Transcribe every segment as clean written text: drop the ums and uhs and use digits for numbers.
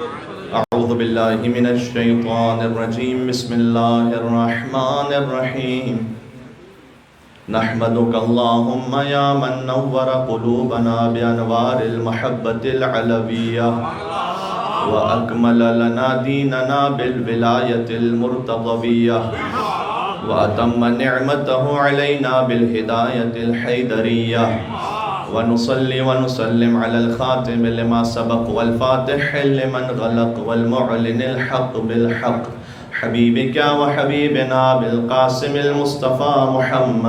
अऊज़ु बिल्लाहि मिनश शैतानिर रजीम। बिस्मिल्लाहिर रहमानिर रहीम। नहमदुका अल्लाहुम्मा या मन नव्वरा क़ुलूबना बिअनवारिल महब्बतिल अलविय्या व अकमल लना दीनना बिल विलायतिल मुर्तज़विय्या व अतम्म निअमतहु अलैना बिल हिदायतिल हैदरिय्या व नुसल्ली व नुसल्लिम अलल खातिम लिमा सबक़ वल फातिह लिमन गलक़ वल मुअलिनिल हक़ बिल हक़ हबीबिका व हबीबिना बिल क़ासिमिल मुस्तफ़ा मुहम्मद।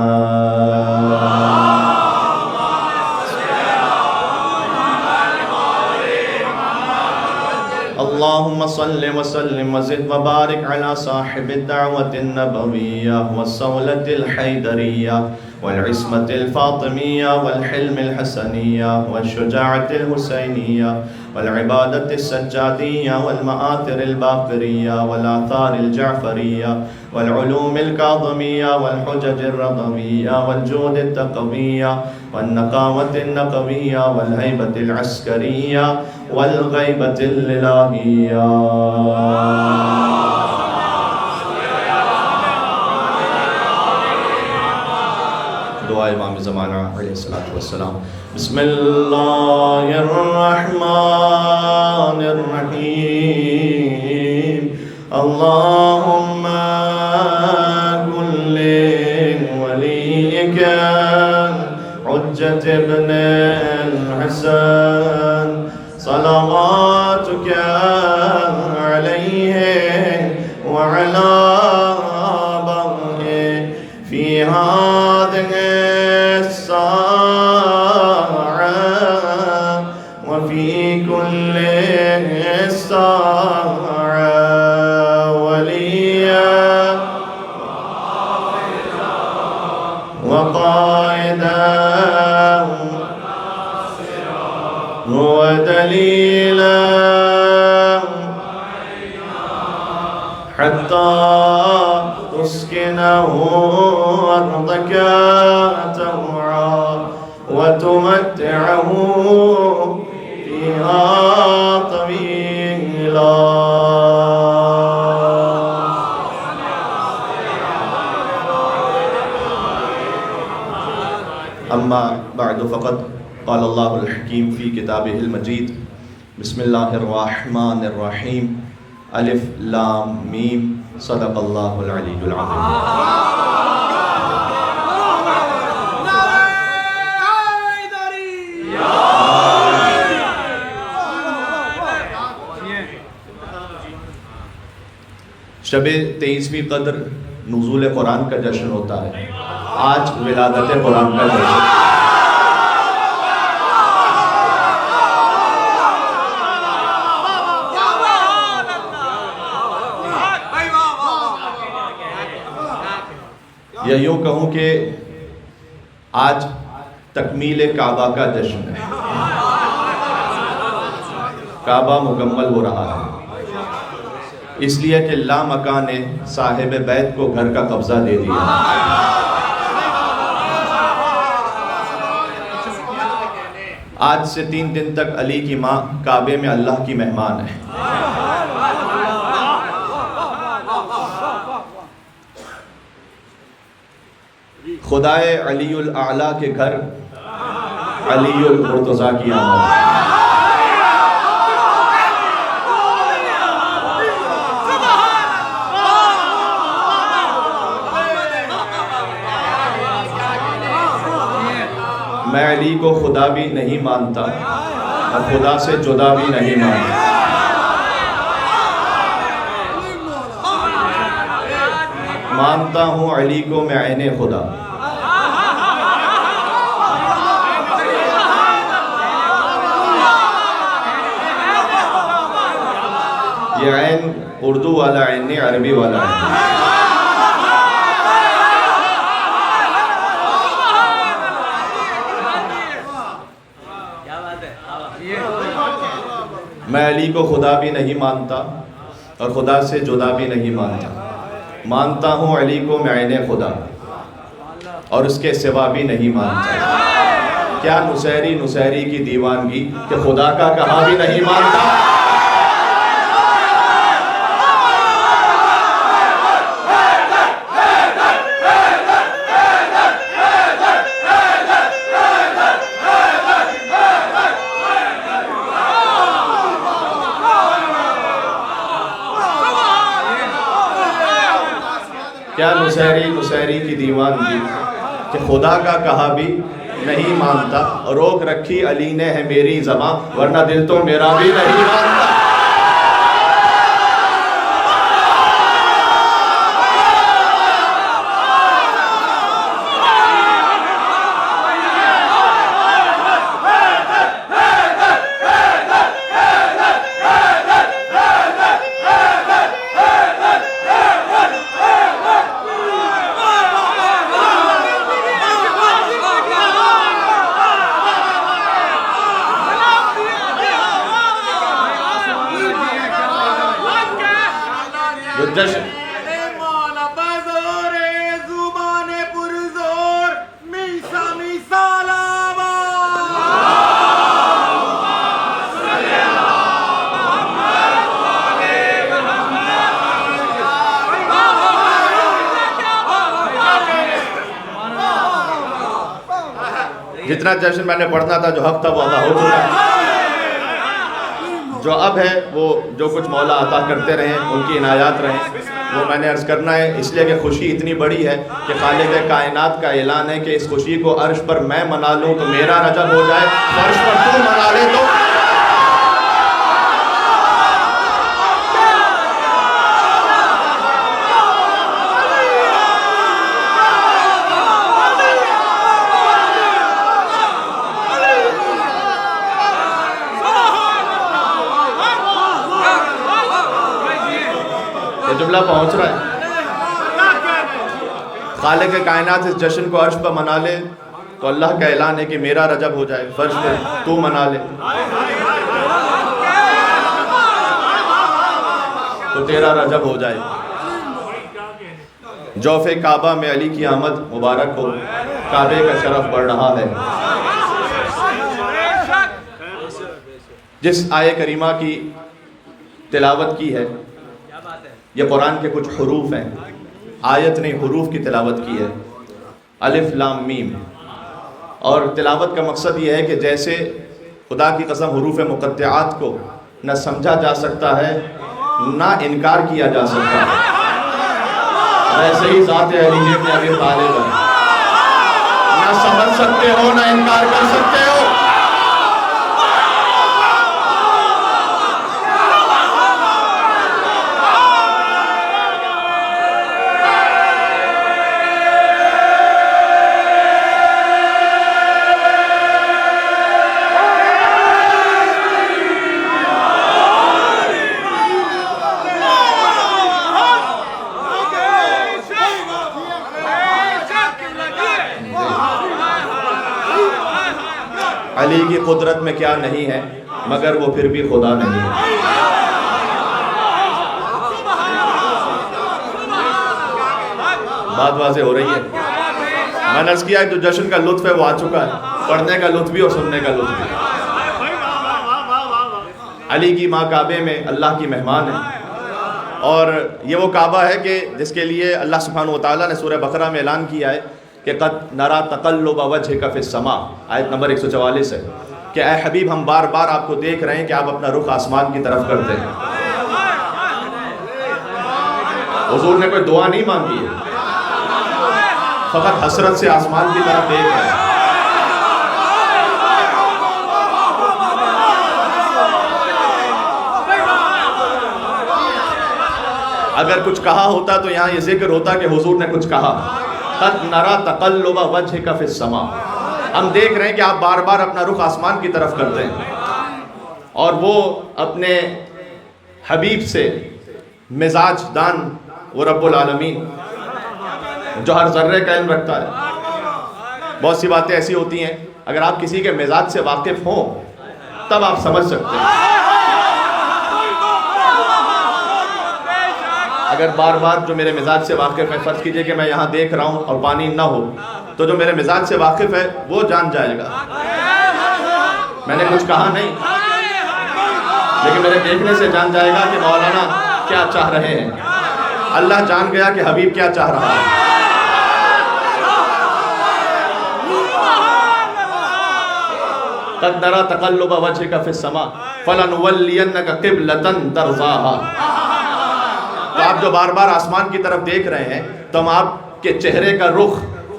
अल्लाहुम्मा सल्लि व सल्लिम व ज़िद व बारिक अला साहिबिद दअवतिन नबविय्या वस्सौलतिल हैदरिय्या वल इस्मतिल फातिमिय्या वल हिल्मिल हसनिय्या वश्शुजाअतिल हुसैनिय्या वल इबादतिस सज्जादिय्या वल मआतिरिल बाक़िरिय्या वल आथारिल जाफ़रिय्या वल उलूमिल काज़िमिय्या वल हुज्जजिर रज़विय्या वल जूदित तक़विय्या वन नक़ावतिन नक़विय्या वल हैबतिल अस्करिय्या वल ग़ैबतिल इलाहिय्या। दुआ इमाम ज़माना अलैहिस्सलातु वस्सलाम। बिस्मिल्लाहिर रहमानिर रहीम। अल्लाहुम्मा कुल्लि वलिय्यिका हुज्जत इब्निल हसन सलावातुका अलैहि व अला आबाइहि फी हादिहि वफ़ी कुल्लि साअ वलिय्यन व क़ाइदन व दलीलन हत्ता तुस्किनहु अर्दका तवआ व तुमत्तिअहु फ़ीहा तवीला। अम्मा बअदु फ़क़द क़ाल अल्लाहुल हकीम फ़ी किताबिहिल मजीद। बिस्मिल्लाहिर रहमानिर रहीम। अलिफ लाम मीम। सदक़ल्लाहुल अलीयुल अज़ीम। शबे 23वीं क़द्र नुज़ूल कुरान का जश्न होता है। आज विलादत कुरान का जश्न। या यूँ कहूँ कि आज तकमील काबा का जश्न है। काबा मुकम्मल हो रहा है, इसलिए कि लामका ने साहिब बैत को घर का कब्जा दे दिया। आज से 3 दिन तक अली की माँ काबे में अल्लाह की मेहमान है। खुदाए अलीउल आला के घर अलीउल मुर्तज़ा की आमद। मैं अली को खुदा भी नहीं मानता और खुदा से जुदा भी नहीं मानता। मानता हूँ अली को मैं ऐने खुदा। ये ऐन उर्दू वाला ऐन नहीं, अरबी वाला ऐन। मैं अली को खुदा भी नहीं मानता और खुदा से जुदा भी नहीं मानता। मानता हूँ अली को मैं ऐने खुदा और उसके सिवा भी नहीं मानता। क्या नुसैरी की दीवानगी कि खुदा का कहा भी नहीं मानता। क्या नुसैरी की दीवानगी कि खुदा का कहा भी नहीं मानता, रोक रखी अली ने है मेरी ज़बां, वरना दिल तो मेरा भी नहीं मानता। जितना जश्न मैंने पढ़ना था, जो हक था, वो अदा हो चुका है। जो अब है वो जो कुछ मौला अता करते रहे, उनकी इनायात रहे, वो मैंने अर्ज़ करना है। इसलिए कि खुशी इतनी बड़ी है कि खालिक़ कायनात का ऐलान है कि इस खुशी को अर्श पर मैं मना लूँ तो मेरा रजब हो जाए, फर्श पर तू मना ले तो। जुमला पहुंच रहा है। खालिक़ कायनात इस जश्न को अर्श पर मना ले तो अल्लाह का ऐलान है कि मेरा रजब हो जाए, फर्श पर तू मना ले तो तेरा रजब हो जाए। जौफ़े काबा में अली की आमद मुबारक हो, काबे का शरफ बढ़ रहा है। जिस आये करीमा की तिलावत की है, ये कुरान के कुछ हुरूफ हैं, आयत ने हुरूफ की तिलावत की है, अलिफ लाम मीम। और तिलावत का मकसद ये है कि जैसे खुदा की कसम हुरूफ मुक़त्तिआत को न समझा जा सकता है, ना इनकार किया जा सकता है, वैसे ही ज़ात अली इब्न अबी तालिब ना समझ सकते हो ना इनकार कर सकते हो। अली की कुदरत में क्या नहीं है, मगर वो फिर भी खुदा नहीं है। बात वाज़ेह हो रही है। मैंने अर्ज़ किया जो जश्न का लुत्फ़ है वो आ चुका है, पढ़ने का लुत्फ़ भी और सुनने का लुत्फ़ भी। अली की माँ काबे में अल्लाह की मेहमान है, और ये वो काबा है कि जिसके लिए अल्लाह सुब्हानहू व तआला ने सूरह बकरा में ऐलान किया है कि क़द नरा तक़ल्लुब वजहिका फ़िस्समा, आयत नंबर 144 है कि ऐ हबीब हम बार बार आपको देख रहे हैं कि आप अपना रुख आसमान की तरफ करते हैं। हुज़ूर ने कोई दुआ नहीं मांगी है, फ़कत हसरत से आसमान की तरफ देख रहे हैं। अगर कुछ कहा होता तो यहाँ ये जिक्र होता कि हुज़ूर ने कुछ कहा, क़द नरा तक़ल्लुब वजहिका फ़िस्समा, हम देख रहे हैं कि आप बार बार अपना रुख आसमान की तरफ करते हैं। और वो अपने हबीब से मिजाज दान वो रब्बुल आलमीन जो हर ज़र्रे का इल्म रखता है। बहुत सी बातें ऐसी होती हैं, अगर आप किसी के मिजाज से वाकिफ़ हों तब आप समझ सकते हैं। अगर बार बार जो मेरे मिजाज से वाकिफ़ है, फ़र्ज़ कीजिए कि मैं यहाँ देख रहा हूँ और पानी ना हो, तो जो मेरे मिजाज से वाकिफ़ है वो जान जाएगा मैंने कुछ कहा नहीं, लेकिन मेरे देखने से जान जाएगा कि मौलाना क्या चाह रहे हैं। अल्लाह जान गया कि हबीब क्या चाह रहा है। क़द नरा तक़ल्लुब वजहिका फ़िस्समा फ़लनुवल्लियन्नका क़िबलतन तर्ज़ाहा, तो आप जो बार बार आसमान की तरफ देख रहे हैं, तो हम आपके चेहरे का रुख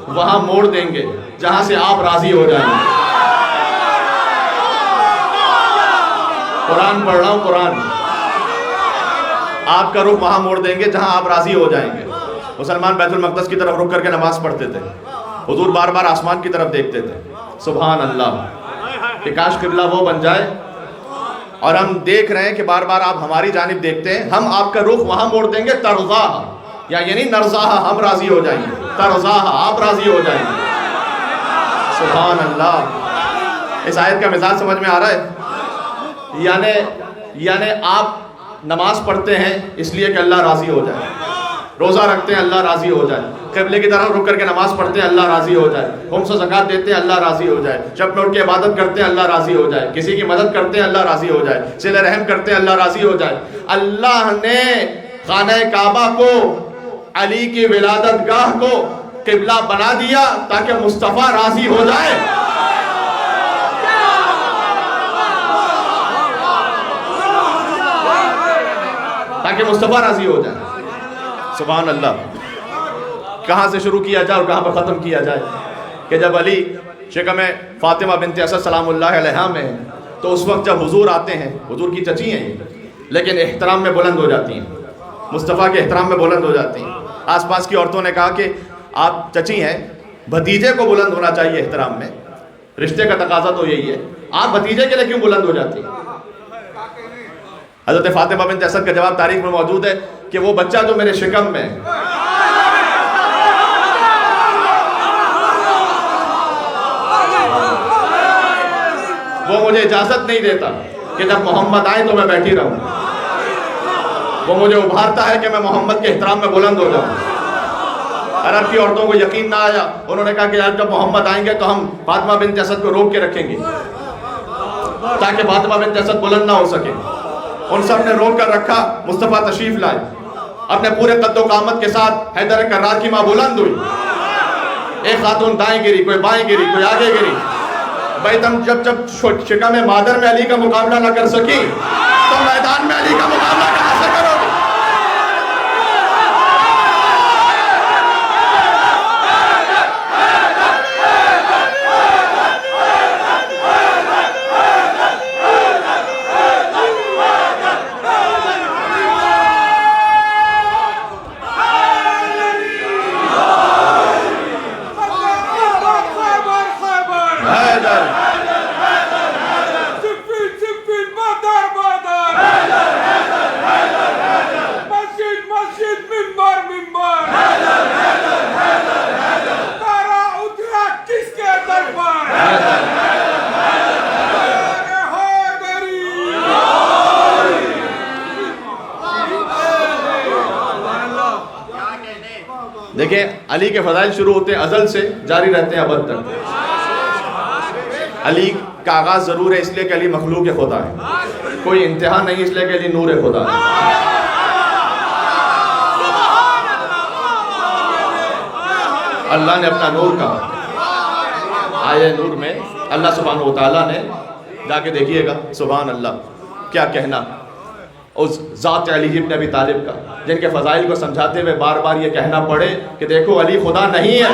वहां मोड़ देंगे जहां से आप राजी हो जाएंगे। कुरान पढ़ रहा हूं, कुरान। आपका रुख वहां मोड़ देंगे जहां आप राजी हो जाएंगे। मुसलमान बैतुल मक़दस की तरफ रुक करके नमाज पढ़ते थे, हुजूर बार बार आसमान की तरफ देखते थे। सुभान अल्लाह, कि काश किबला वो बन जाए। और हम देख रहे हैं कि बार बार आप हमारी जानिब देखते हैं, हम आपका रुख वहां मोड़ देंगे तरज़ा, या यानी नरज़ा, हम राजी हो जाएंगे, तरज़ा आप राजी हो जाएंगे। सुभान अल्लाह। इस आयत का मिजाज समझ में आ रहा है? यानी आप नमाज पढ़ते हैं इसलिए कि अल्लाह राजी हो जाए, रोज़ा रखते हैं अल्लाह राजी हो जाए, क़िबले की तरफ रुक करके नमाज पढ़ते हैं अल्लाह राजी हो जाए, खुम्स व ज़कात देते हैं अल्लाह राजी हो जाए, शब में उठ के इबादत करते हैं अल्लाह राजी हो जाए, किसी की मदद करते हैं अल्लाह राजी हो जाए, सिले रहम करते हैं अल्लाह राजी हो जाए। अल्लाह ने खाना काबा को, अली की विलादत गाह को क़िबला बना दिया ताकि मुस्तफ़ा राजी हो जाए। ताकि मुस्तफ़ा राजी हो जाए। सुभान अल्लाह। कहाँ से शुरू किया जाए और कहाँ पर ख़त्म किया जाए कि जब अली शिकम फ़ातिमा बिन्त असद सलामुल्लाह अलैहा में, तो उस वक्त जब हुजूर आते हैं, हुजूर की चची हैं ये, लेकिन एहतराम में बुलंद हो जाती हैं, मुस्तफ़ा के एहतराम में बुलंद हो जाती हैं। आसपास की औरतों ने कहा कि आप चची हैं, भतीजे को बुलंद होना चाहिए एहतराम में, रिश्ते का तकाजा तो यही है, आप भतीजे के लिए क्यों बुलंद हो जाती हैं? हज़रत फ़ातिमा बिन्त असद का जवाब तारीख में मौजूद है कि वो बच्चा जो मेरे शिकम में, वो मुझे इजाज़त नहीं देता कि जब मोहम्मद आए तो मैं बैठी रहूं, वो मुझे उभारता है कि मैं मोहम्मद के एहतराम में बुलंद हो जाऊं। अरब की औरतों को यकीन ना आया, उन्होंने कहा कि यार जब मोहम्मद आएंगे तो हम फ़ातिमा बिन्त असद को रोक के रखेंगे ताकि फ़ातिमा बिन्त असद बुलंद ना हो सके। उन सब ने रोक कर रखा, मुस्तफ़ा तशरीफ लाए, अपने पूरे कद्दो कामत के साथ हैदर कर्रार की माँ बुलंद हुई। एक खातून दाएं गिरी, कोई बाएं गिरी, कोई आगे गिरी। भाई तुम जब शिका में मादर में अली का मुकाबला ना कर सकी तो मैदान में अली का मुकाबला कहां से करोगे? देखिए, अली के फजाइल शुरू होते हैं अज़ल से, जारी रहते हैं अबद तक। अली का आगाज़ ज़रूर है इसलिए कि अली मखलूक खुदा है, कोई इंतहा नहीं इसलिए कि अली नूर खुदा है। अल्लाह ने अपना नूर कहा, आया नूर में अल्लाह सुब्हानहू व तआला ने, जाके देखिएगा सुभान अल्लाह, क्या कहना उस ज़ात अली इब्न अबी तालिब का, जिनके फ़ज़ाइल को समझाते हुए बार बार ये कहना पड़े कि देखो अली खुदा नहीं है।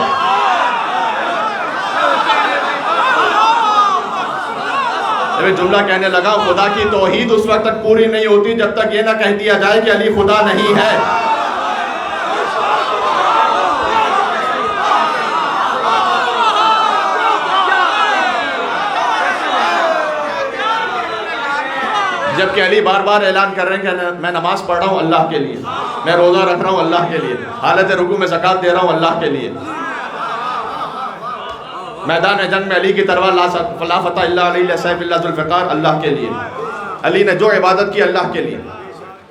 जब जुमला कहने लगा, खुदा की तौहीद उस वक्त तक पूरी नहीं होती जब तक ये ना कह दिया जाए कि अली खुदा नहीं है। जबकि अली बार बार ऐलान कर रहे हैं कि मैं नमाज पढ़ रहा हूँ अल्लाह के लिए, मैं रोज़ा रख रहा हूँ अल्लाह के लिए, हालत रुकू में ज़कात दे रहा हूँ अल्लाह के लिए, मैदान जंग में अली की तलवार ला फतह इल्ला अली सैफ इल्ला ज़ुल्फ़िकार अल्लाह के लिए। अली ने जो इबादत की अल्लाह के लिए,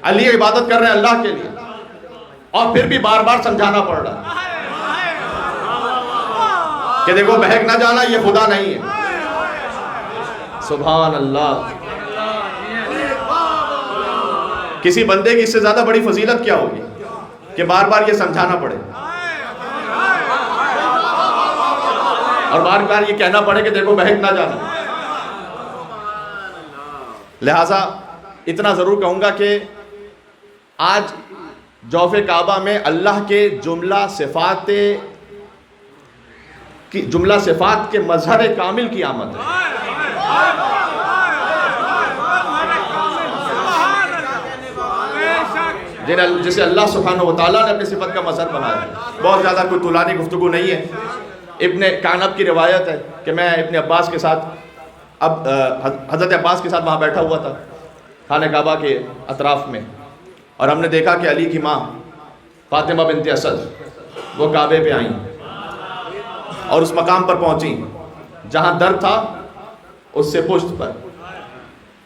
अली इबादत कर रहे हैं अल्लाह के लिए, और फिर भी बार बार समझाना पड़ रहा है कि देखो बहक ना जाना, ये खुदा नहीं है। सुभान अल्लाह। किसी बंदे की इससे ज्यादा बड़ी फजीलत क्या होगी कि बार बार ये समझाना पड़े और बार बार ये कहना पड़े कि देखो बहक ना जाना। लिहाजा इतना ज़रूर कहूँगा कि आज जौफ़े काबा में अल्लाह के जुमला सिफ़ात के मज़हर कामिल की आमद है। जिसे अल्लाह सुब्हानहु व तआला ने अपनी सिफत का मज़हर बनाया। बहुत ज़्यादा कोई तुलानी गुफ्तगू नहीं है। इब्ने कानब की रिवायत है कि मैं इब्ने अब्बास के साथ हज़रत अब्बास के साथ वहाँ बैठा हुआ था खाने काबा के अतराफ़ में, और हमने देखा कि अली की माँ फ़ातिमा बिन्त असद वो काबे पे आईं और उस मकाम पर पहुँची जहाँ दर था उससे पुश्त पर।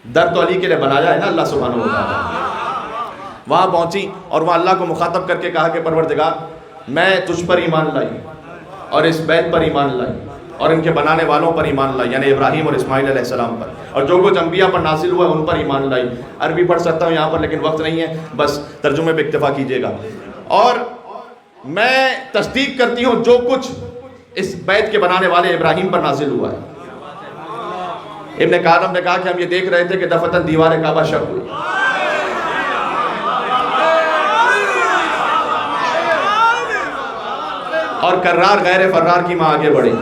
दर तो अली के लिए बनाया है ना अल्लाह सुब्हानहु व तआला। वहाँ पहुँची और वहाँ अल्लाह को मुखातब करके कहा कि परवरदिगार मैं तुझ पर ईमान लाई और इस बैत पर ईमान लाई और इनके बनाने वालों पर ईमान लाई, यानी इब्राहीम और इस्माइल अलैहिस्सलाम पर, और जो कुछ अंबिया पर नाजिल हुआ उन पर ईमान लाई। अरबी पढ़ सकता हूँ यहाँ पर लेकिन वक्त नहीं है, बस तर्जुमे पे इक्तफा कीजिएगा। और मैं तस्दीक करती हूँ जो कुछ इस बैत के बनाने वाले इब्राहीम पर नाजिल हुआ है। इब्ने कानब ने कहा कि हम ये देख रहे थे कि दफतन दीवार काबा शक हुई और कर्रार गैर फर्रार की माँ आगे बढ़ी।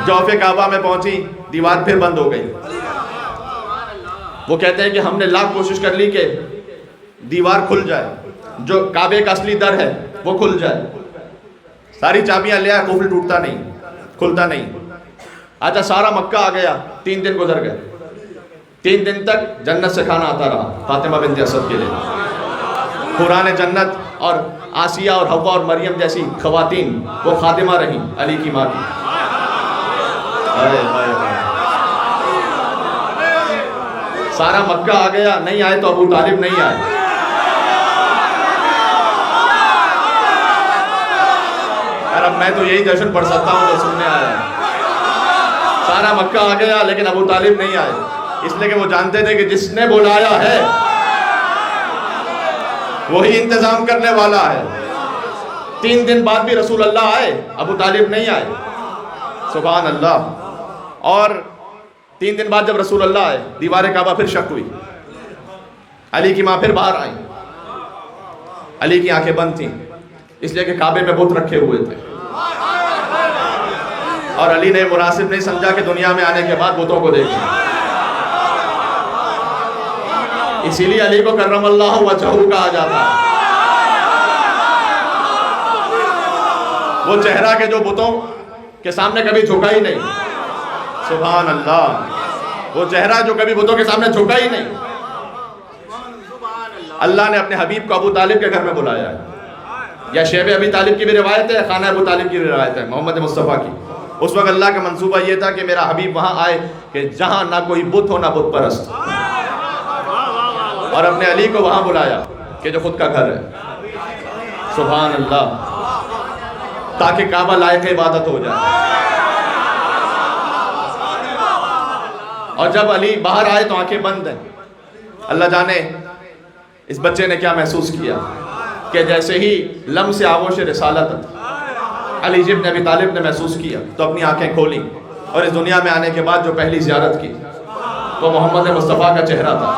जौफे काबा में पहुंची, दीवार फिर बंद हो गई। वो कहते हैं कि हमने लाख कोशिश कर ली कि दीवार खुल जाए, जो काबे का असली दर है वो खुल जाए। सारी चाबियां ले आए, कुफल टूटता नहीं, खुलता नहीं। अच्छा, सारा मक्का आ गया, 3 दिन गुजर गए। 3 दिन तक जन्नत से खाना आता रहा फातिमा बिन्त असद के लिए। कुरान जन्नत और आसिया और हव्वा और मरियम जैसी खवातीन वो खातिमा रहीं अली की माँ की। सारा मक्का आ गया, नहीं आए तो अबू तालिब नहीं आए। यार अब मैं तो यही जश्न पढ़ सकता हूँ जो सुनने आया। सारा मक्का आ गया लेकिन अबू तालिब नहीं आए, इसलिए कि वो जानते थे कि जिसने बुलाया है वही इंतजाम करने वाला है। 3 दिन बाद भी रसूल अल्लाह आए, अबू तालिब नहीं आए। सुभान अल्लाह। और 3 दिन बाद जब रसूल अल्लाह आए, दीवार काबा फिर शक हुई। अली की माँ फिर बाहर आई। अली की आंखें बंद थीं इसलिए कि काबे में बुत रखे हुए थे, और अली ने मुनासिब नहीं समझा कि दुनिया में आने के बाद बुतों को देखें। इसीलिए अली को कर्रमल्लाहु वजहहू कहा जाता है। वो चेहरा के जो बुतों के सामने कभी झुका ही नहीं। सुभान अल्लाह। वो चेहरा जो कभी बुतों के सामने झुका ही नहीं। अल्लाह ने अपने हबीब को अबू तालिब के घर में बुलाया है। या शेब अबी तालिब की भी रिवायत है, खाना अबू तालिब की भी रिवायत है, मोहम्मद मुस्तफ़ा की। उस वक्त अल्लाह का मंसूबा ये था कि मेरा हबीब वहाँ आए कि जहाँ ना कोई बुत हो ना बुत परस्त, और अपने अली को वहाँ बुलाया कि जो खुद का घर है। सुभान अल्लाह। ताकि काबा लायक इबादत हो जाए। और जब अली बाहर आए तो आंखें बंद हैं। अल्लाह जाने इस बच्चे ने क्या महसूस किया कि जैसे ही लम से आगोश रिसालत अली इब्न अबी तालिब ने महसूस किया तो अपनी आंखें खोली, और इस दुनिया में आने के बाद जो पहली ज़ियारत की वो मोहम्मद मुस्तफ़ा का चेहरा था।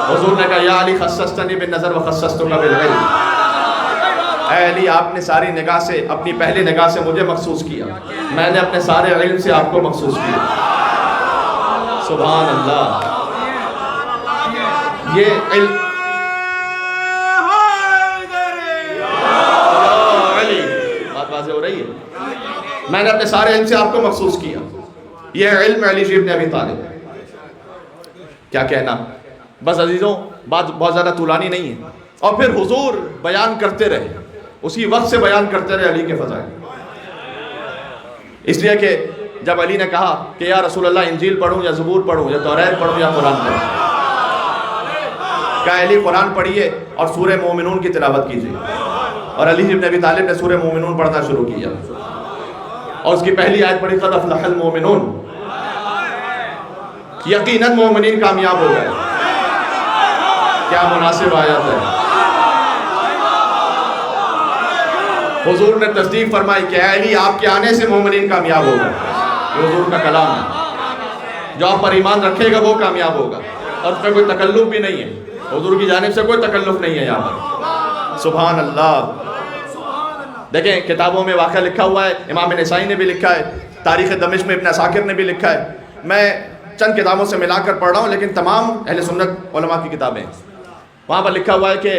हुज़ूर ने कहा, या अली खस्सस्तनी बिन नज़र व खस्सस्तुका बिल इल्म। ऐ अली, आपने सारी निगाह से, अपनी पहली निगाह से मुझे मखसूस किया, मैंने अपने सारे इल्म से आपको मखसूस किया। सुभान अल्लाह। ये इल्म बात वाज़ेह हो रही है। मैंने अपने सारे इल्म से आपको मखसूस किया। ये इल्म अली इब्न अबी तालिब। क्या कहना। बस अजीज़ों, बात बहुत ज़्यादा तुलानी नहीं है। और फिर हुजूर बयान करते रहे, उसी वक्त से बयान करते रहे अली के फ़ज़ाइल। इसलिए कि जब अली ने कहा कि या रसूल अल्लाह, इंजील पढ़ूँ या ज़बूर पढ़ूँ या तौरात पढ़ूँ या कुरान पढ़ूँ, कहा अली कुरान पढ़िए और सूरह मोमिनून की तिलावत कीजिए। और अली इब्न अबी तालिब ने सूरह मोमिनून पढ़ना शुरू किया और उसकी पहली आयत पढ़ी, क़द अफ़लहल मोमिनून। यकीनन मोमिनीन कामयाब हो गए। क्या मुनासिब आयत है। हुजूर ने तस्दीक फरमाई कि अली, आपके आने से मोमिनीन कामयाब हो गए। ये हुजूर का कलाम है। जो आप पर ईमान रखेगा वो कामयाब होगा, और उसमें कोई तकल्लुफ भी नहीं है, हुजूर की जानिब से कोई तकल्लुफ नहीं है यहाँ पर। सुभान अल्लाह। देखें किताबों में वाक़या लिखा हुआ है, इमाम नसाई ने भी लिखा है, तारीख़ दमिश्क में इब्न असाकिर ने भी लिखा है। मैं चंद किताबों से मिलाकर पढ़ रहा हूँ, लेकिन तमाम अहले सुन्नत उलमा की किताबें। वहाँ पर लिखा हुआ है कि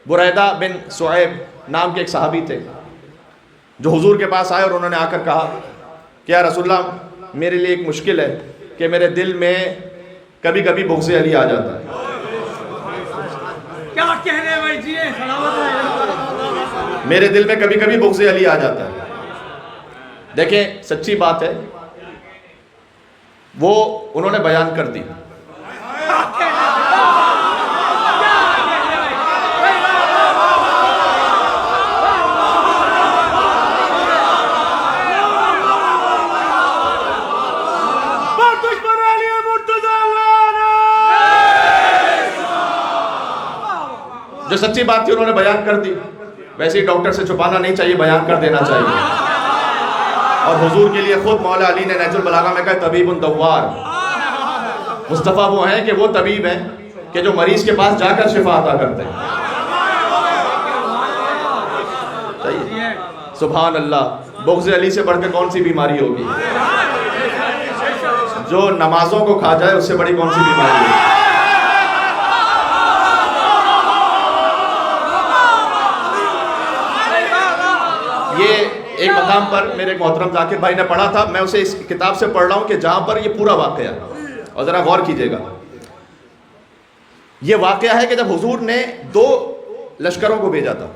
बुरैदा बिन सुऐब नाम के एक सहाबी थे जो हुजूर के पास आए और उन्होंने आकर कहा कि या रसूलल्लाह, मेरे लिए एक मुश्किल है कि मेरे दिल में कभी कभी बुग़्ज़ अली आ जाता है। क्या कह रहे भाई जी, मेरे दिल में कभी कभी बुग़्ज़ अली आ जाता है। देखें सच्ची बात है, वो उन्होंने बयान कर दी। जो सच्ची बात थी उन्होंने बयान कर दी। वैसे ही डॉक्टर से छुपाना नहीं चाहिए, बयान कर देना चाहिए। और हुजूर के लिए खुद मौला अली ने नहजुल बलागा में कहा तबीबुन दव्वार, मुस्तफ़ा वो हैं कि वो तबीब हैं कि जो मरीज के पास जाकर शिफा अता करते हैं। सही, सुभान अल्लाह। बुग़्ज़ अली से बढ़कर कौन सी बीमारी होगी? जो नमाजों को खा जाए उससे बड़ी कौन सी बीमारी होगी? ये एक मकाम पर मेरे मोहतरम जाकिर भाई ने पढ़ा था, मैं उसे इस किताब से पढ़ रहा हूँ कि जहाँ पर ये पूरा वाक़या है, और ज़रा गौर कीजिएगा। ये वाक़या है कि जब हुजूर ने 2 लश्करों को भेजा था,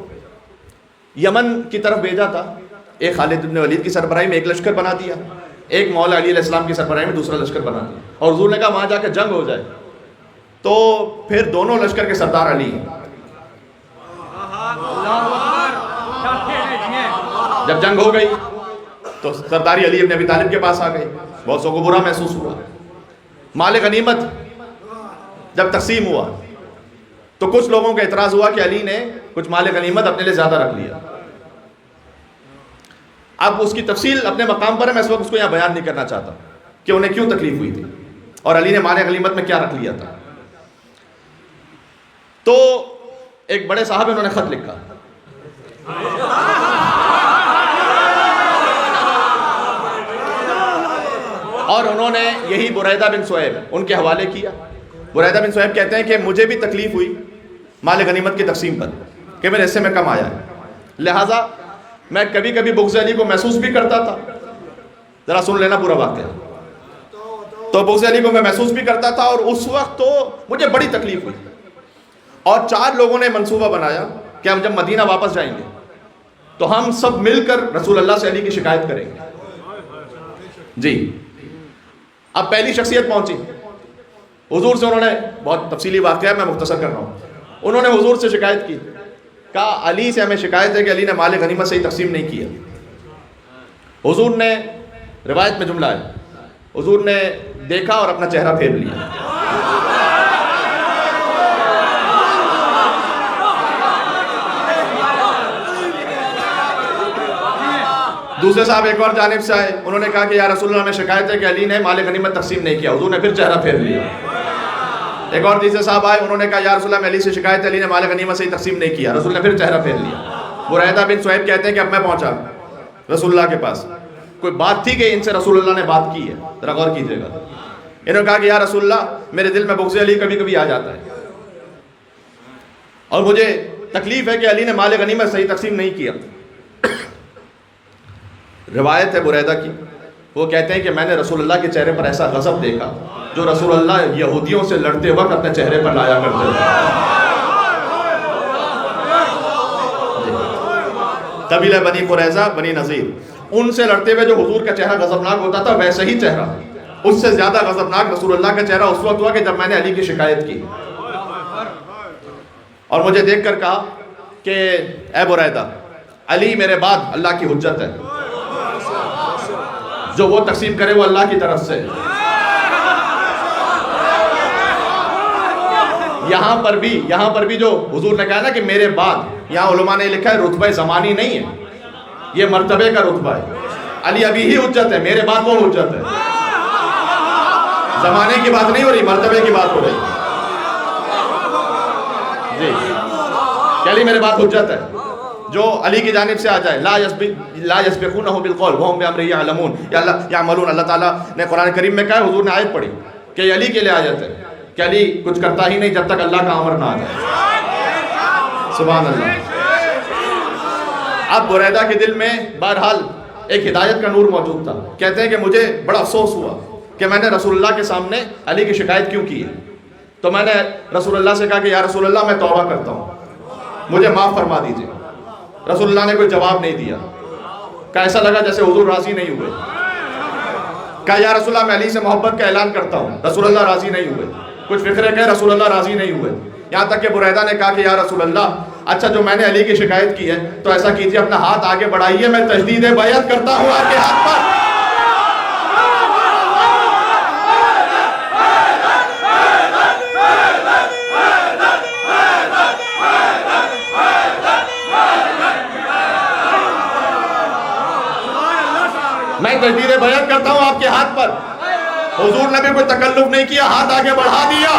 यमन की तरफ भेजा था, एक खालिद इब्न वलीद की सरबराही में एक लश्कर बना दिया, एक मौला अली अलैहिस्सलाम की सरबराही में दूसरा लश्कर बना दिया, और हुजूर ने कहा वहाँ जाकर जंग हो जाए। तो फिर दोनों लश्कर के सरदार अली हैं। जब जंग हो गई तो सरदारी अली इब्न अबी तालिब के पास आ गए। बहुत सौ को बुरा महसूस हुआ। माल गनीमत जब तकसीम हुआ तो कुछ लोगों का एतराज़ हुआ कि अली ने कुछ माल गनीमत अपने लिए ज़्यादा रख लिया। अब उसकी तफसील अपने मकाम पर है, मैं इस वक्त उसको यहाँ बयान नहीं करना चाहता कि उन्हें क्यों तकलीफ हुई थी और अली ने माल गनीमत में क्या रख लिया था। तो एक बड़े साहब उन्होंने ख़त लिखा, और उन्होंने यही बुरैदा बिन सुऐब उनके हवाले किया। बुरैदा बिन सुऐब कहते हैं कि मुझे भी तकलीफ हुई माल गनीमत की तकसीम पर कि मेरे हिस्से में कम आया है, लिहाजा मैं कभी कभी बुग़्ज़ अली को महसूस भी करता था। ज़रा सुन लेना पूरा वाक़या। तो बुग़्ज़ अली को मैं महसूस भी करता था, और उस वक्त तो मुझे बड़ी तकलीफ हुई, और 4 लोगों ने मंसूबा बनाया कि हम जब मदीना वापस जाएंगे तो हम सब मिलकर रसूल अल्लाह से अली की शिकायत करेंगे। जी, अब पहली शख्सियत पहुंची हुजूर से। उन्होंने, बहुत तफसीली वाक़या मैं मुख्तसर कर रहा हूँ, उन्होंने हुजूर से शिकायत की, कहा अली से हमें शिकायत है कि अली ने माल गनीमत सही तकसीम नहीं किया। हुजूर ने, रिवायत में जुमला है, हुजूर ने देखा और अपना चेहरा फेर लिया। दूसरे साहब एक और जानिब से आए, उन्होंने कहा कि या रसूलुल्लाह में शिकायत है कि अली ने माल गनीमत तकसीम नहीं किया। हुजूर ने फिर चेहरा फेर लिया। एक और तीसरे साहब आए, उन्होंने कहा या रसूलुल्लाह में अली से शिकायत है, अली ने माल गनीमत सही तकसीम नहीं किया। रसूल ने फिर चेहरा फेर लिया। बुरैदा बिन सुऐब कहते हैं कि अब मैं पहुंचा रसूलुल्लाह के पास। कोई बात थी कि इनसे रसूलुल्लाह ने बात की है, जरा गौर कीजिएगा। इन्होंने कहा कि या रसूलुल्लाह, मेरे दिल में बुग़्ज़ अली कभी कभी आ जाता है और मुझे तकलीफ है कि अली ने माल गनीमत सही तकसीम नहीं किया। रिवायत है बुरैदा की, वो कहते हैं कि मैंने रसूलुल्लाह के चेहरे पर ऐसा गज़ब देखा जो रसूलुल्लाह यहूदियों से लड़ते वक्त अपने चेहरे पर लाया करते थे। कबीला बनी कुरैज़ा बनी नज़ीर, उनसे लड़ते हुए जो हुजूर का चेहरा गज़बनाक होता था, वैसे ही चेहरा, उससे ज़्यादा गज़बनाक रसूलुल्लाह का चेहरा उस वक्त हुआ कि जब मैंने अली की शिकायत की और मुझे देख कर कहा कि ए बुरैदा, अली मेरे बाद अल्लाह की हुज्जत है, जो वो तकसीम करे वो अल्लाह की तरफ से। यहाँ पर भी जो हुजूर ने कहा ना कि मेरे बाद, यहाँ उलमा ने लिखा है रुतबा ज़मानी नहीं है, ये मर्तबे का रुतबा है। अली अभी ही हुज्जत है, मेरे बाद वो हुज्जत है। जमाने की बात नहीं हो रही, मर्तबे की बात हो रही जी। अली मेरे बात हुज्जत है, जो अली की जानिब से आ जाए, ला यस्बिकूनहु बिलक़ौल वहुम बिअम्रिही यअलमून यअमलून। अल्लाह ताला ने कुरान करीम में कहा, हुजूर ने आयत पढ़ी कि अली के लिए आयत है कि अली कुछ करता ही नहीं जब तक अल्लाह का अमर ना आ जाए। सुभान अल्लाह। अब बुरैदा के दिल में बहरहाल एक हिदायत का नूर मौजूद था। कहते हैं कि मुझे बड़ा अफसोस हुआ कि मैंने रसूलुल्लाह के सामने अली की शिकायत क्यों की है। तो मैंने रसूलुल्लाह से कहा कि या रसूलुल्लाह मैं तौबा करता हूँ, मुझे माफ़ फरमा दीजिए। रसूलुल्लाह ने कोई जवाब नहीं दिया। क्या ऐसा लगा जैसे हुजूर राजी नहीं हुए। कहा या रसूलुल्लाह मैं अली से मोहब्बत का ऐलान करता हूँ, रसूलुल्लाह राजी नहीं हुए। कुछ फिक्रे कहे रसूलुल्लाह राजी नहीं हुए। यहाँ तक कि बुरैदा ने कहा कि या रसूलुल्लाह, अच्छा जो मैंने अली की शिकायत की है तो ऐसा कीजिए, अपना हाथ आगे बढ़ाइए, मैं तजदीद बैअत करता हूँ आपके हाथ पर। मैं तजदीद बैअत करता हूँ आपके हाथ पर। हुजूर ने भी कोई तकल्लुफ नहीं किया, हाथ आगे बढ़ा दिया।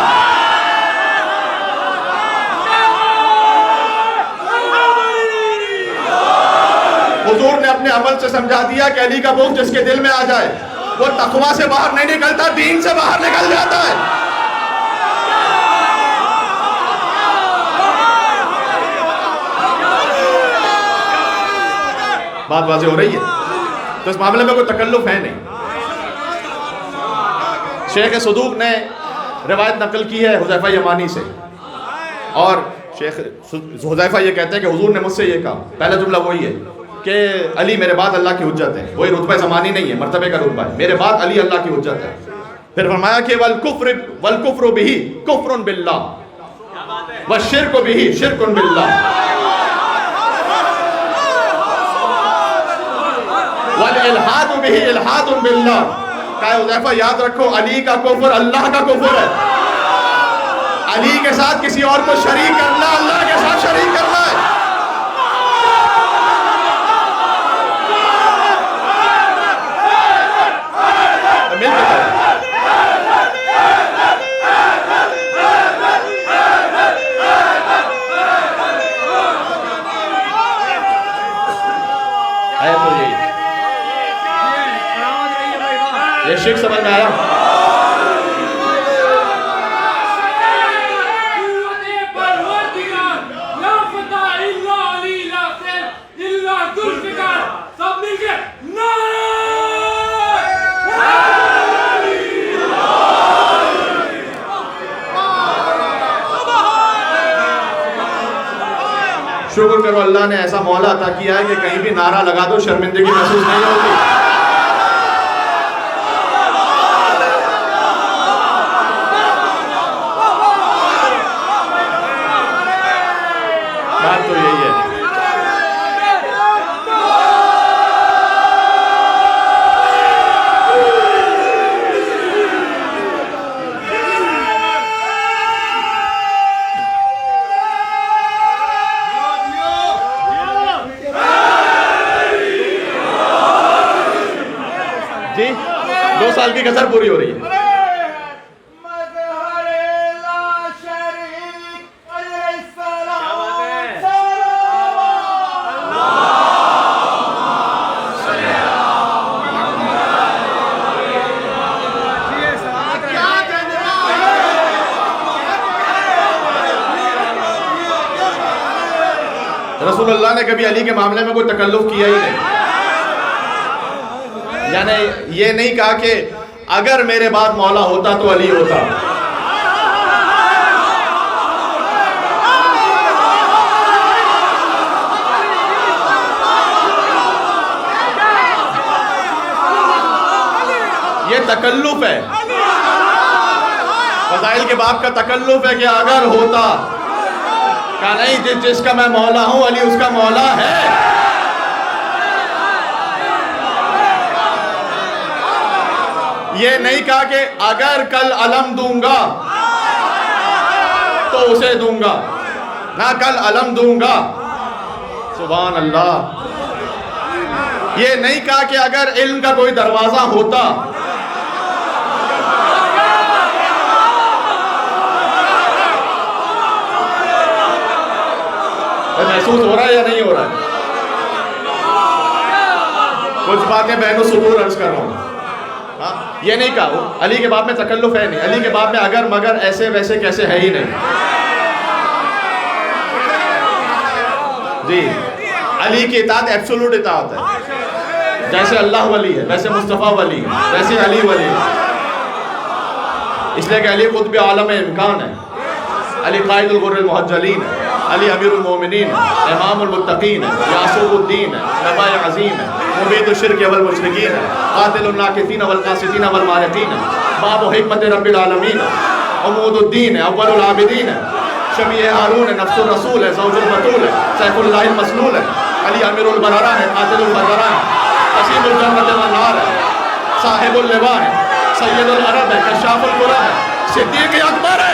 हुजूर ने अपने अमल से समझा दिया कि अली का बुग़्ज़ जिसके दिल में आ जाए वो तक़वा से बाहर नहीं निकलता, दीन से बाहर निकल जाता है। बात वाज़ेह हो रही है। तो इस मामले में कोई तकल्लुफ है नहीं। शेख सदूक ने रिवायत नकल की है हुज़ैफ़ा यमानी से, और शेख हुज़ैफ़ा ये कहते हैं कि हुजूर ने मुझसे ये कहा, पहला जुमला वही है कि अली मेरे बाद अल्लाह की हुज्जत है। वही रुतबा ज़मानी नहीं है, मर्तबे का रुतबा है। मेरे बाद अली अल्लाह की हुज्जत है। फिर फरमाया कि वल कुफ्रु बिही कुफ्रुन बिल्लाह व शिर्कु बिही शिर्कुन बिल्लाह वल इल्हादु बिही इल्हादुन बिल्लाह। कहा हुज़ैफ़ा याद रखो, अली का कुफ्र अल्लाह का कुफ्र है। अली के साथ किसी और को शरीक करना अल्लाह के साथ शरीक करना है। तो ये शिक समझ में आया। शुक्र करो अल्लाह ने ऐसा मौला अता किया है कि कहीं भी नारा लगा दो शर्मिंदगी महसूस नहीं होती। बात तो यही है। जी 2 साल की कसर पूरी हो रही है। रसूलुल्लाह ने कभी अली के मामले में कोई तकल्लुफ किया ही नहीं। यानी ये नहीं कहा कि अगर मेरे बाद मौला होता तो अली होता। ये तकल्लुफ है, फज़ाइल के बाप का तकल्लुफ है कि अगर होता। कहा नहीं, जिसका मैं मौला हूं अली उसका मौला है। ये नहीं कहा कि अगर कल अलम दूंगा तो उसे दूंगा, ना कल अलम दूंगा। सुभान अल्लाह। ये नहीं कहा कि अगर इल्म का कोई दरवाजा होता महसूस हो रहा है या नहीं हो रहा है? कुछ बातें बहनों सुबूर अर्ज कर रहा हूँ। हाँ, ये नहीं कहा अली के बाप में तकल्लुफ है नहीं, अली के बाप में अगर मगर ऐसे वैसे कैसे है ही नहीं। जी, अली की इताअत एब्सोल्यूट इताअत है। जैसे अल्लाह वली है वैसे मुस्तफ़ा वली है, वैसे अली वली है। इसलिए कि अली क़ुत्ब आलम इम्कान है, अली क़ाइदुल गुर्रिल मुहज्जलीन है, अली अमीरुल मोमिनीन है, इमामुल मुत्तक़ीन है, यासूबुद्दीन है, नबाय अज़ीम है, मुबीदुश शिर्क वल मुशरिकीन है, क़ातिलुन नाकिसीन वल क़ासिदीन वल मारिकीन है, बाबु हिकमत रब्बिल आलमीन है, उमूदुद्दीन है, अव्वलुल आबिदीन है, शफ़ीए हारून है, नफ्सुर रसूल है, ज़ौजुल बतूल है, सैफुल्लाहिल मसलूल है, अली अमीरुल बरारा है, क़ातिलुल बरारा है, असीमुल जन्नत वन नार है, साहिबुल लिवा है, सय्यदुल अरब है, कश्शाफुल कुरब है, सिद्दीक़ अकबर है।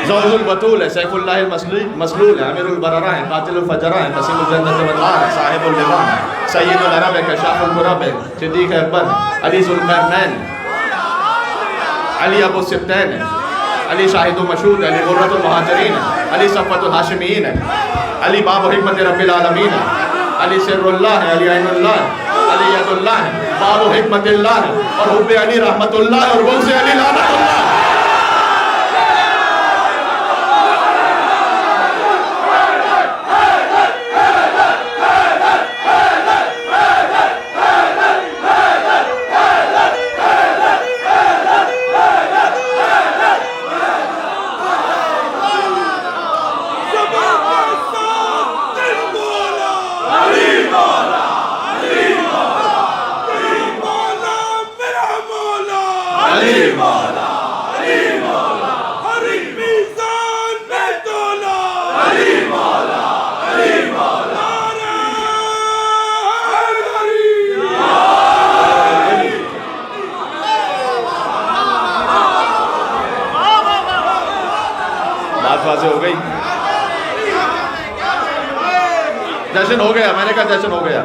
ज़ौजुल बतूल है, सैफुल्लाहिल मसलूल है, अमीरुल बरारा है, क़ातिलुल फजरा है, क़सीमुल जन्नत वन नार है, साहिबुल लिवा है, सय्यदुल अरब है, कश्शाफुल कुरब है, सिद्दीक़ अकबर है, अली ज़ुल्क़रनैन, अली अबू सिब्तैन है, अली शाहिदुल मशहूद है, अली गुर्रतुल मुहाजिरीन है, अली सफ़वतुल हाशिमीन है, अली बाबु हिकमत रब्बिल आलमीन है, अली सिर्रुल्लाह है, अली ऐनुल्लाह है, अली यदुल्लाह है, बाबु हिकमतिल्लाह है, और हुब्बे अली रहमतुल्लाह है, और बुग़्ज़े अली लानतुल्लाह है। हो गई, जश्न हो गया, मैंने कहा जश्न हो गया।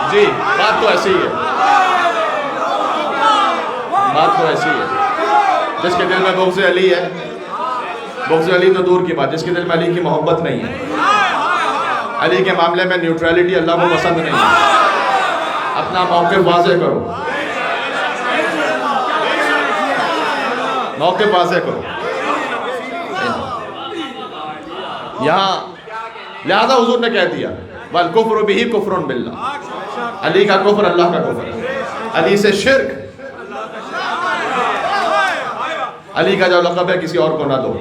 जी, बात तो ऐसी ही है, बात तो ऐसी है। जिसके दिल में बुग़्ज़ अली है, बुग़्ज़ अली तो दूर की बात, जिसके दिल में अली की मोहब्बत नहीं है, अली के मामले में न्यूट्रलिटी अल्लाह को पसंद नहीं है। अपना मौक़िफ़ वाज़ेह करो, मौक़िफ़ वाज़ेह करो। यहाँ लिहाजा हुज़ूर ने कह दिया वल कुफ्रु बिही कुफ्रुन बिल्लाह, अली का कुफ्र अल्लाह का कुफ्र है। अली से शिर्क, अली का जो लक़ब है किसी और को ना दो,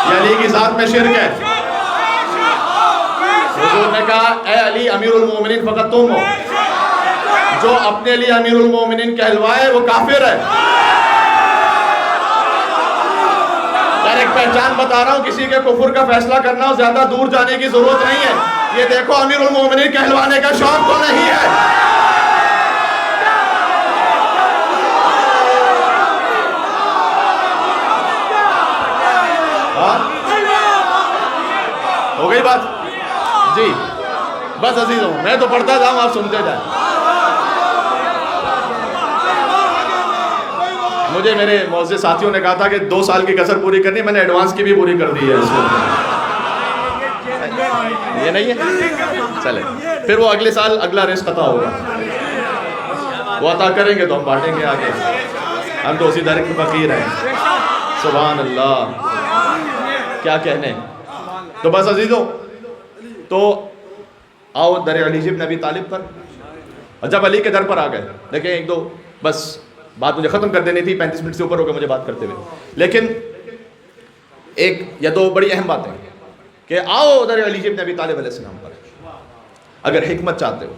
ये अली की ज़ात में शिर्क है। हुजूर ने कहा, ए अली अमीरुल मोमिनीन फकत तुम हो, जो अपने लिए अमीरुल मोमिनीन कहलवाए वो काफिर है। यार एक पहचान बता रहा हूँ, किसी के कुफर का फैसला करना हो, ज्यादा दूर जाने की जरूरत नहीं है। ये देखो अमीरुल मोमिनीन कहलवाने का शौक तो नहीं है। हो गई बात जी। बस अजीज हूँ, मैं तो पढ़ता जाऊँ, आप सुनते जाए। मुझे मेरे मौजूद साथियों ने कहा था कि 2 साल की कसर पूरी करनी, मैंने एडवांस की भी पूरी कर दी है इसको। ये नहीं है, चले फिर वो अगले साल अगला रेस पता होगा, वो अता करेंगे तो हम बांटेंगे आगे। हम तो उसी दर के फकीर हैं। सुभान अल्लाह, क्या कहने। तो बस अजीजों, तो आओ दर अली इब्न अबी तालिब पर। और जब अली के दर पर आ गए, देखें एक दो बस बात मुझे ख़त्म कर देनी थी, 35 मिनट से ऊपर हो गए मुझे बात करते हुए, लेकिन एक या दो बड़ी अहम बातें कि आओ दर अली इब्न अबी तालिब अलैहिस्सलाम पर। अगर हिकमत चाहते हो,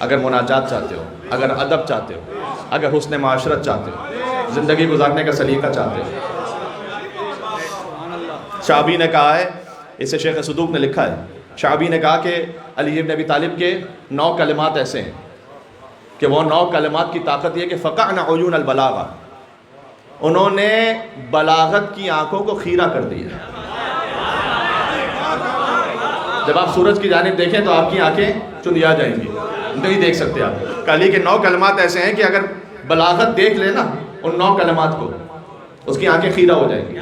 अगर मुनाजात चाहते हो, अगर अदब चाहते हो, अगर हुस्न माशरत चाहते हो, ज़िंदगी गुजारने का सलीका चाहते हो, शाबी ने कहा है, इसे शेख सदूक ने लिखा है, शाबी ने कहा कि अली इब्न अबी तालिब के 9 कलिमात ऐसे हैं कि वो 9 कलिमात की ताकत ये कि फ़क़अना उयून अल-बलागा, उन्होंने बलागत की आंखों को खीरा कर दिया। जब आप सूरज की जानिब देखें तो आपकी आंखें चुंधिया जाएंगी, नहीं देख सकते आप। अली के 9 कलिमात ऐसे हैं कि अगर बलागत देख लेना उन 9 कलिमात को, उसकी आंखें खीरा हो जाएंगी।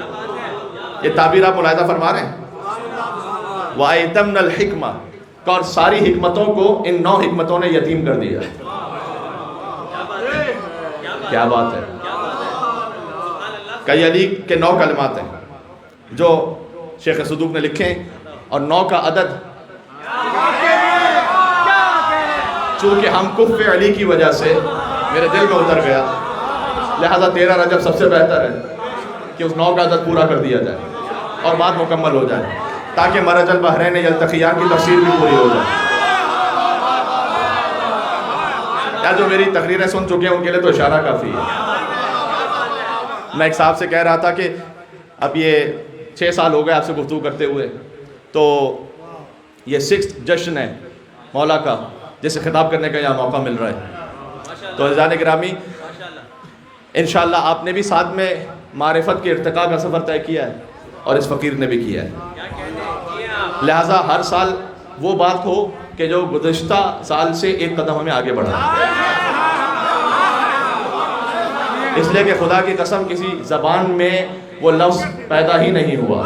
ये ताबीर आप मुलाहिदा फरमा रहे हैं। वाइतमनल हिकमा, और सारी हिकमतों को इन 9 हिकमतों ने यतीम कर दिया। क्या बात है। कई अली के 9 कलमात हैं जो शेख सदूक ने लिखे, और 9 का अदद चूँकि हम कुफ़ अली की वजह से मेरे दिल में उतर गया, लिहाजा 13 रजब सबसे बेहतर है कि उस 9 का अदद पूरा कर दिया जाए और बात मुकम्मल हो जाए, ताकि मरजल बहरैन यल्तक़ियान की तफसीर भी पूरी हो जाए। या जो मेरी तकरीरें सुन चुके हैं उनके लिए तो इशारा काफ़ी है। मैं एक साहब से कह रहा था कि अब ये 6 साल हो गए आपसे गुफ्तगू करते हुए, तो ये 6th जश्न है मौला का, जिसे खिताब करने का यहाँ मौका मिल रहा है। तो अज़ीज़ान गिरामी, इंशाअल्लाह आपने भी साथ में मारिफत के इर्तिका का सफ़र तय किया है और इस फ़कीर ने भी किया है। लिहाजा हर साल वो बात हो कि जो गुज़िश्ता साल से एक कदम हमें आगे बढ़ा, इसलिए कि खुदा की कसम किसी ज़बान में वो लफ्ज़ पैदा ही नहीं हुआ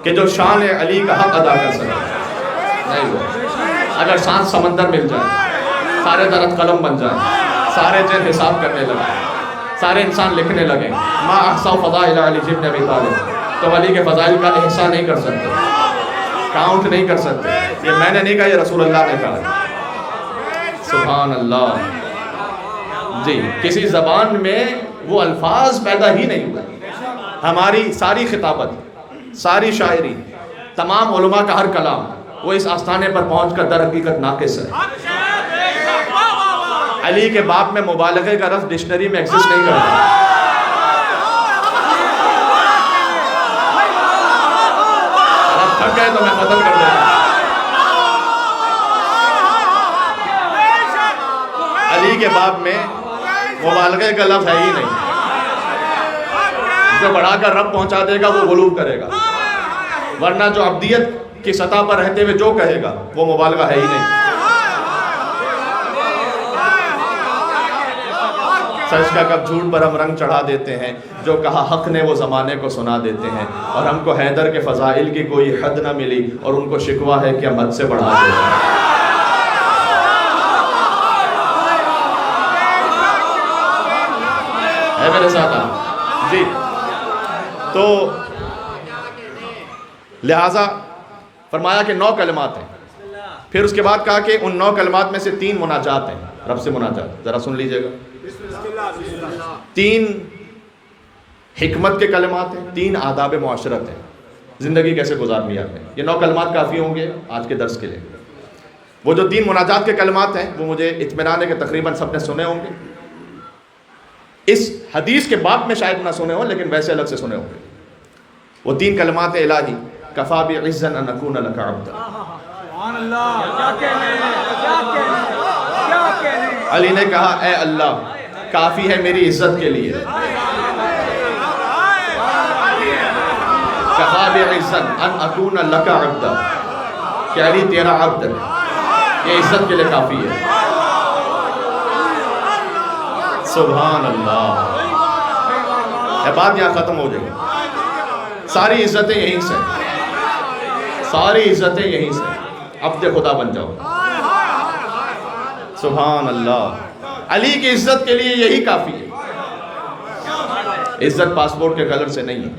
कि जो शान अली का हक़ अदा कर सके, नहीं हुआ। अगर सांस समंदर मिल जाए, सारे दरख्त कलम बन जाए, सारे जन हिसाब करने लगे, सारे इंसान लिखने लगे मा अहसा फ़ज़ाइल अली इब्न अबी तालिब, तो अली के फ़ज़ाइल का एहसा नहीं कर सकते, काउंट नहीं कर सकते। ये मैंने नहीं कहा, ये रसूल अल्लाह ने कहा। सुभान अल्लाह जी। किसी ज़बान में वो अल्फाज पैदा ही नहीं हुआ। हमारी सारी खिताबत, सारी शायरी, तमाम उलमा का हर कलाम, वो इस आस्थाने पर पहुँच कर दर हकीकत नाक़िस है। अली के बाप में मुबालगे का लफ्ज़ डिक्शनरी में एग्जिस्ट नहीं करता। अब थक गए तो मैं खत्म कर दूँगा। अली के बाप में मुबालगे का लफ्ज़ है ही नहीं। जो बढ़ाकर रब पहुंचा देगा वो गुलूब करेगा, वरना जो अब्दियत की सतह पर रहते हुए जो कहेगा वो मुबालगा है ही नहीं। सच का कब झूठ पर हम रंग चढ़ा देते हैं, जो कहा हक ने वो ज़माने को सुना देते हैं। और हमको हैदर के फ़ज़ाइल की कोई हद न मिली और उनको शिकवा है कि हम हद से बढ़ा देते हैं। है मेरे साथ आप जी। तो लिहाजा फरमाया कि 9 कलमात हैं। फिर उसके बाद कहा कि उन 9 कलमात में से 3 मुनाजात हैं, रब से मुनाजात। ज़रा सुन लीजिएगा, 3 हिकमत के कलमात हैं, 3 आदाब मुआशरत हैं। ज़िंदगी कैसे गुजारनी है आपने। ये 9 कलमात काफ़ी होंगे आज के दर्स के लिए। वो जो 3 मुनाजात के कलमात हैं वो मुझे इत्मीनान है कि तकरीबन सबने सुने होंगे। इस हदीस के बाब में शायद ना सुने हो, लेकिन वैसे अलग से सुने होंगे। वो 3 कलमात इलाही, कफ़ा बि इज़्ज़न अन अकून लका अब्दा। अली ने कहा, ए अल्लाह, काफ़ी है मेरी इज़्ज़त के लिए, कफ़ा बि इज़्ज़न अन अकून लका अब्दा, कि अली तेरा अब्द है, ये इज़्ज़त के लिए काफ़ी है। सुभान अल्लाह। ये बात यहाँ ख़त्म हो जाएगी। सारी इज़्ज़तें यहीं से, सारी इज़्ज़तें यहीं से। अब्द खुदा बन जाओ। सुभान अल्लाह। अली की इज़्ज़त के लिए यही काफ़ी है। इज़्ज़त पासपोर्ट के कलर से नहीं है।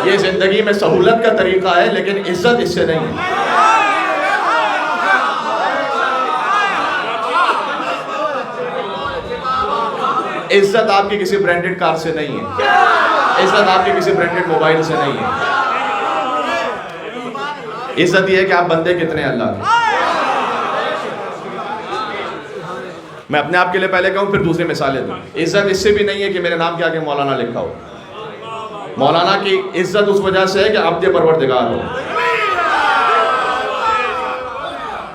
ये जिंदगी में सहूलत का तरीका है, लेकिन इज्जत इससे नहीं है। इज्जत आपकी किसी ब्रांडेड कार से नहीं है, इज्जत आपकी किसी ब्रांडेड मोबाइल से नहीं है। इज्जत ये है कि आप बंदे कितने अल्लाह के। मैं अपने आप के लिए पहले कहूँ फिर दूसरी मिसालें दूँ। इज्जत इससे भी नहीं है कि मेरे नाम के आगे मौलाना लिखा हो। मौलाना की इज्जत उस वजह से है कि अब्द परवरदिगार हो।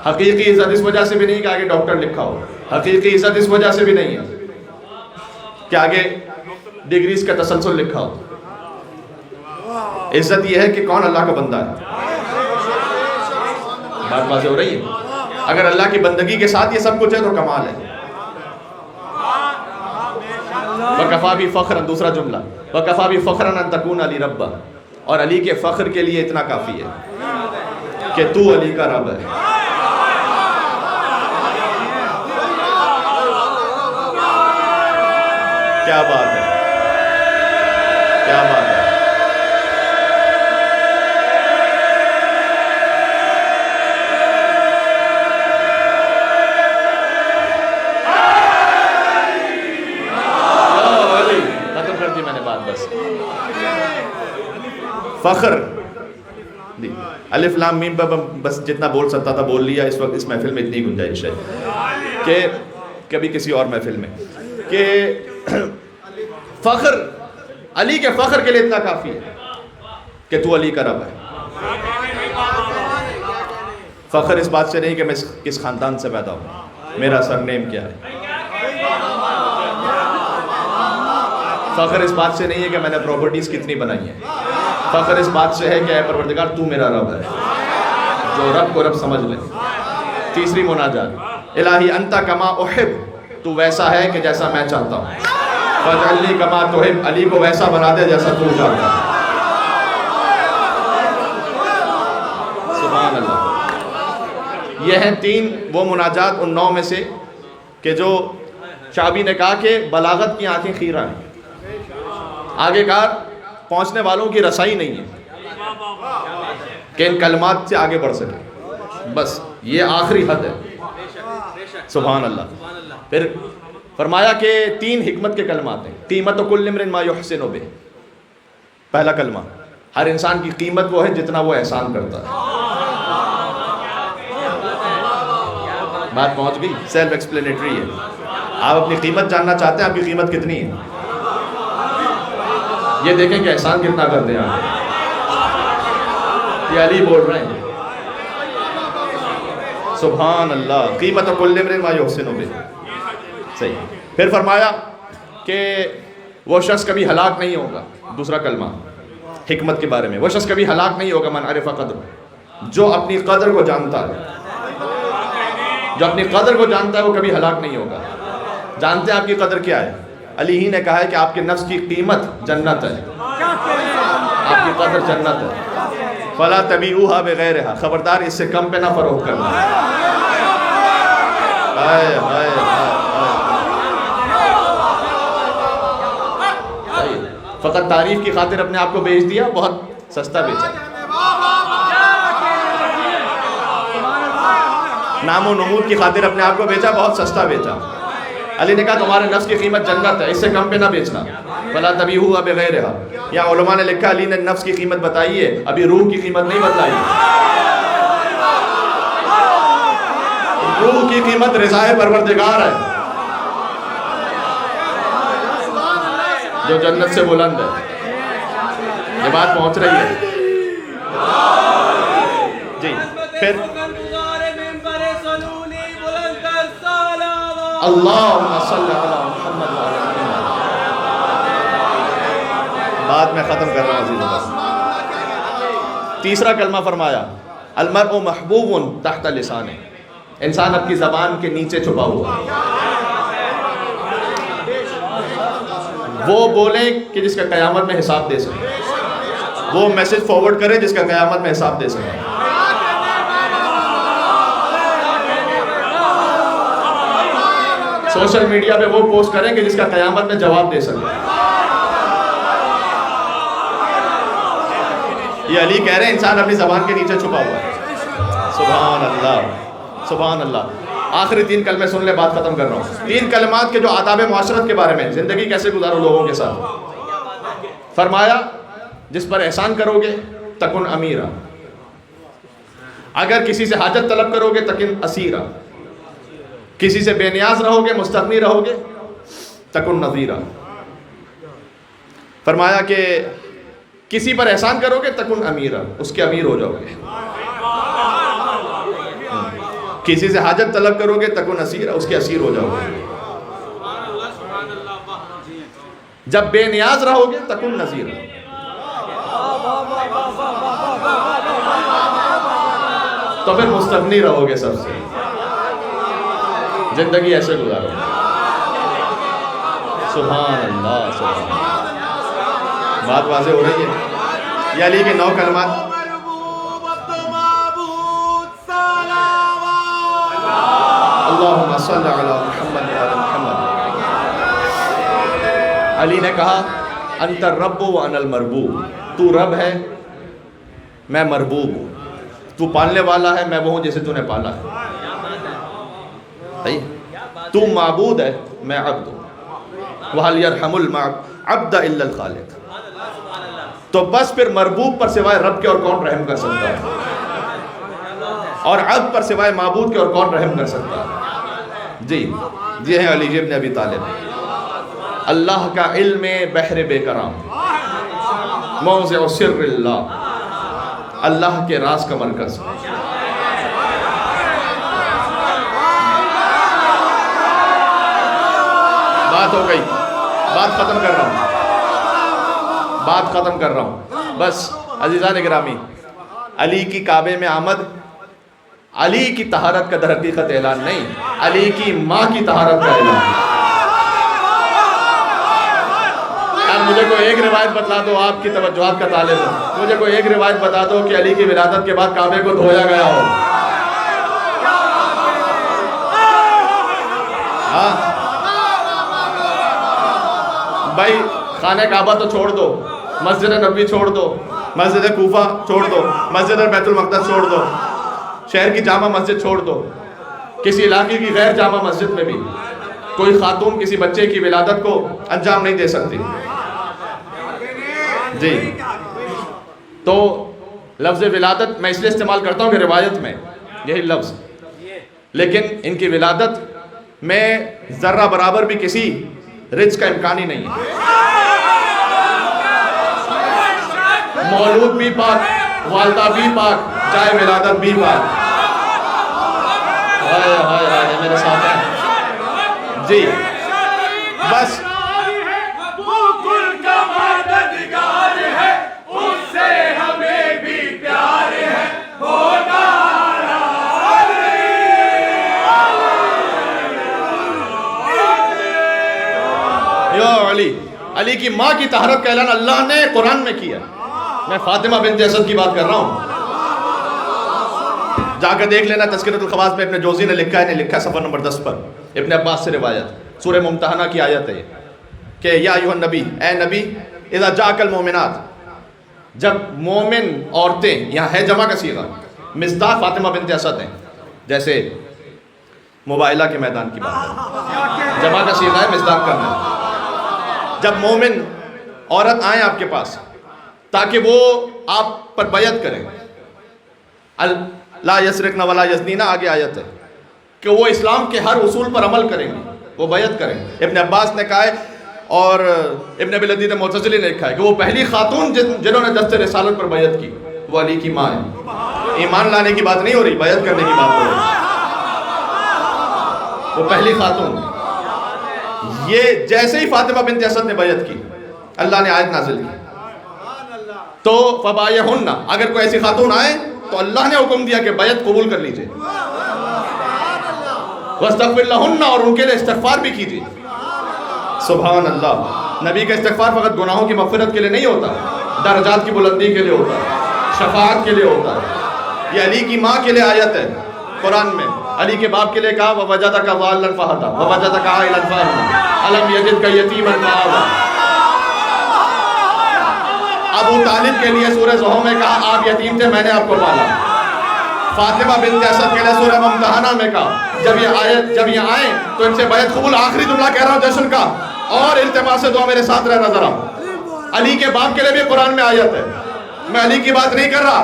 हकीकी इज्जत इस वजह से भी नहीं कि आगे डॉक्टर लिखा हो। हकीकी इज्जत इस वजह से भी नहीं है कि आगे डिग्रीज का तसलसल लिखा हो। इज्जत यह है कि कौन अल्लाह का बंदा है। बात वाज़ेह हो रही है। अगर अल्लाह की बंदगी के साथ ये सब कुछ है तो कमाल है। वकफ़ा भी फ़ख्रन, दूसरा जुमला, वकफ़ा भी फ़ख्रन अन तकून अली रब्बा, और अली के फ़ख्र के लिए इतना काफ़ी है कि तू अली का रब है। क्या बात है, क्या बात है। फ़ख्र अलिफ लाम मीम पर बस जितना बोल सकता था बोल लिया। इस वक्त इस महफिल में इतनी गुंजाइश है कि कभी किसी और महफिल में कि फ़ख्र, अली के फ़ख्र के लिए इतना काफ़ी है कि तू अली का रब है। फ़ख्र इस बात से नहीं कि मैं किस ख़ानदान से पैदा हूँ, मेरा सरनेम क्या है। फ़ख्र इस बात से नहीं है कि मैंने प्रॉपर्टीज़ कितनी बनाई हैं। फ़ख्र इस बात से है कि ऐ परवरदिगार तू मेरा रब है, जो रब को रब समझ ले। तीसरी मुनाजात, इलाही अंता कमा उहिब, तू वैसा है कि जैसा मैं चाहता हूँ। फजअल्ली कमा तुहिब, अली को वैसा बना दे जैसा तू चाहता है। सुभान अल्लाह। ये हैं 3 वो मुनाजात उन 9 में से कि जो शाबी ने कहा कि बलागत की आंखें खीरा हैं, आगे कहा पहुंचने वालों की रसाई नहीं है कि इन कलमात से आगे बढ़ सके। बस ये आखिरी हद है। सुभान अल्लाह। फिर फरमाया कि 3 हिकमत के कलमात हैं। कीमत कुल्ल इम्रिन मा युहसिनु बिह, पहला कलमा, हर इंसान की कीमत वो है जितना वो एहसान करता है। बात पहुंच गई, सेल्फ एक्सप्लेनेटरी है। आप अपनी कीमत जानना चाहते हैं, आपकी कीमत कितनी है, ये देखें कि एहसान कितना करते हैं आप। ये अली बोल रहे हैं। सुभान अल्लाह। कीमत कुल्ल इम्रिन मा युहसिनु बिह, सही। फिर फरमाया कि वो शख्स कभी हलाक नहीं होगा। दूसरा कलमा हिकमत के बारे में, वो शख्स कभी हलाक नहीं होगा। मन अरिफ़ क़द्र, जो अपनी कदर को जानता है, जो अपनी कदर को जानता है वो कभी हलाक नहीं होगा। जानते हैं आपकी कदर क्या है? अली ही ने कहा है कि आपके नफ्स की कीमत जन्नत है, आपकी कदर जन्नत है। फला तबीऊहा बिगैरिहा, खबरदार इससे कम पे ना फरोख्त करना। हाय हाय हाय। फ़कत तारीफ की खातिर अपने आप को बेच दिया, बहुत सस्ता बेचा। नामो नमूद की खातिर अपने आप को बेचा, बहुत सस्ता बेचा। अली ने कहा तुम्हारे नफ्स की कीमत जन्नत है, इससे कम पे ना बेचना। फला तभी हुआ बगैर रहा। या उलमा ने लिखा अली ने नफ्स की कीमत बताई है, अभी रूह की कीमत नहीं बताई। रूह की कीमत रिज़ाए परवरदिगार है जो जन्नत से बुलंद है। ये बात पहुंच रही है जी। फिर अल्लाहुम्मा सल्ली अला मुहम्मद व अला मुहम्मद। बाद में ख़त्म कर रहा हूँ। तीसरा कलमा फरमाया अलमर्उ महबूबुन तहत लिसाने, इंसान आपकी ज़बान के नीचे छुपा हुआ। वो बोले कि जिसका क़यामत में हिसाब दे सके, वो मैसेज फॉरवर्ड करे जिसका क़यामत में हिसाब दे सके। सोशल मीडिया पे वो पोस्ट करें कि जिसका क़यामत में जवाब दे सके। ये अली कह रहे हैं इंसान अपनी ज़बान के नीचे छुपा हुआ है। सुभान अल्लाह, सुभान अल्लाह। आखिरी 3 कलमे सुन ले, बात खत्म कर रहा हूँ। 3 कलमात के जो आदाब मुआशरत के बारे में, ज़िंदगी कैसे गुजारो लोगों के साथ। फरमाया जिस पर एहसान करोगे तकुन अमीरा, अगर किसी से हाजत तलब करोगे तकुन असीरा, किसी से बेनियाज रहोगे मुस्तगनी रहोगे तकुन नज़ीरा। फरमाया कि किसी पर एहसान करोगे तकुन अमीरा, उसके अमीर हो जाओगे। किसी से हाजत तलब करोगे तकुन असीरा, उसके असीर हो जाओगे। जब बेनियाज रहोगे तकुन नज़ीरा, तो फिर मुस्तगनी रहोगे सबसे। जिंदगी ऐसे गुजारो। सुभान अल्लाह, सुभान। बात वाज़ेह हो रही है। ये अली के 9 कलमात। अल्लाहुम्मा सल्ली अला मुहम्मद व अला मुहम्मद। अली ने कहा अंतर रब्बु व अनल मरबूब, तू रब है मैं मरबूब हूँ। तू पालने वाला है, मैं वो हूँ जिसे तूने पाला है। तू माबूद है, मैं अब्द हूँ। वहल यरहमुल अब्द इल्लल खालिक। तो बस फिर मरबूब पर सिवाय रब के और कौन रहम कर सकता है, और अब्द पर सिवाय माबूद के और कौन रहम कर सकता है। जी ये है अली इब्न अबी तालिब। अल्लाह का इल्म बहर बेकराम, मौज़िअ सिर्रिल्लाह, अल्लाह के राज का मरकज। बात हो गई, बात खत्म कर रहा हूँ, बात खत्म कर रहा हूँ बस। अज़ीज़ान गिरामी, अली की काबे में आमद अली की तहारत का दर हकीकत ऐलान नहीं, अली की माँ की तहारत का ऐलान। यार मुझे कोई एक रिवायत बता दो, आपकी तवज्जुहात का तालिब हूँ, मुझे कोई एक रिवायत बता दो कि अली की विलादत के बाद काबे को धोया गया हो। हाँ भाई, खाने काबा तो छोड़ दो, मस्जिद नबी छोड़ दो, मस्जिद कूफा छोड़ दो, मस्जिद बैतुल मक़दस छोड़ दो, शहर की जामा मस्जिद छोड़ दो, किसी इलाके की गैर जामा मस्जिद में भी कोई खातून किसी बच्चे की विलादत को अंजाम नहीं दे सकती। जी तो लफ्ज़ विलादत मैं इसलिए इस्तेमाल करता हूँ कि रिवायत में यही लफ्ज़, लेकिन इनकी विलादत में ज़र्रा बराबर भी किसी रिच का इम्कान ही नहीं है। मौलूद भी पाक, वालदा भी पाक, चाहे विलादत भी पाक। हाय हाय हाय, मेरे साथ है जी। बस उससे हमें भी प्यार है, होना अली। अली की माँ की तहरत का ऐलान अल्लाह ने कुरान में किया। मैं फातिमा बिन्त असद की बात कर रहा हूँ, जाकर देख लेना। तज़किरतुल ख़वास में इब्न जोज़ी ने लिखा है, नहीं लिखा, सफ़र नंबर 10 पर इब्न अब्बास से रिवायत, सूरह मुम्तहना की आयत है कि या अय्युहन नबी, ए नबी, इज़ा जाअकल मोमिनात, जब मोमिन औरतें, यहाँ है जमा का सीगा, मिस्दाक फातिमा बिन्त असद हैं, जैसे मुबाइला के मैदान की बात है। जमा का सीगा है, मिज़दाक करना है। जब मोमिन औरत आए आपके पास ताकि वो आप पर बैयत करें, ला यसरिकना वला यज़नीना, आगे आयत है कि वो इस्लाम के हर उसूल पर अमल करेंगे, वो बैयत करें। इब्न अब्बास ने कहा है और इब्न अबी लदीद मुअतज़िली ने लिखा है कि वो पहली खातून जिन्होंने दस्ते रिसालत पर बैयत की वो अली की माँ है। ईमान लाने की बात नहीं हो रही, बैयत करने की बात हो रही। वो पहली खातून। ये जैसे ही फातिमा बिन्त असद ने बैयत की, अल्लाह ने आयत नाजिल की तो फबायहुन्ना, अगर कोई ऐसी खातून आए तो अल्लाह ने हुक्म दिया कि बैयत कबूल कर लीजिए। वस्तगफिर लहुन्ना, और उनके लिए इस्तिगफार भी कीजिए। सुभान अल्लाह। नबी का इस्तिगफार फ़कत गुनाहों की मग़फ़िरत के लिए नहीं होता, दर्जात की बुलंदी के लिए होता है, शफ़ाअत के लिए होता है। ये अली की माँ के लिए आयत है कुरान में। अली के बाप के लिए कहा ववजदका ज़ाल्लन फ़हदा ववजदका आइलन फ़अग़ना अलम यजिदका यतीमन फ़आवा। अबू तालिब के लिए सूरह ज़ुहर में कहा आप यतीम थे, मैंने आपको पाला। फातिमा बिन्त असद के लिए सूरह मुम्तहना में कहा जब ये आए तो इनसे बैत कबूल। आखिरी जुमला कह रहा हूँ जश्न का, और इल्तिमास से दुआ मेरे साथ रहना जरा। अली के बाप के लिए भी कुरान में आयत है, मैं अली की बात नहीं कर रहा।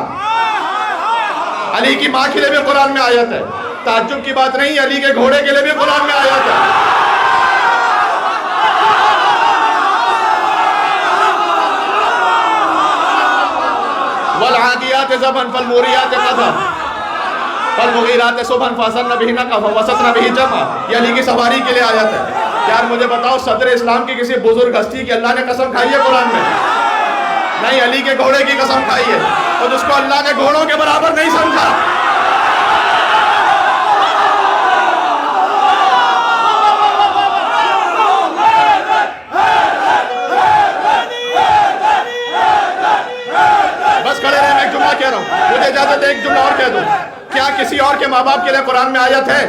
अली की माँ के लिए भी कुरान में आयत है, ताज्जुब की बात नहीं, अली के घोड़े के लिए भी कुरान में आयत है। वल आदियात ज़बहन फल मूरियात क़दहा फल मुगीरात सुबहन फसन्न बिही नक़ा फवसतन बिही जमा। ये अली की सवारी के लिए आयत है। यार मुझे बताओ, सदर इस्लाम की किसी बुजुर्ग हस्ती की अल्लाह ने कसम खाई है कुरान में? नहीं, अली के घोड़े की कसम खाई है, तो जिसको अल्लाह ने घोड़ों के बराबर नहीं समझा। बस खड़े रहे, मैं एक जुमला कह रहा हूँ, मुझे इजाजत है एक जुमला और कह दूं। क्या किसी और के माँ बाप के लिए कुरान में आयत है?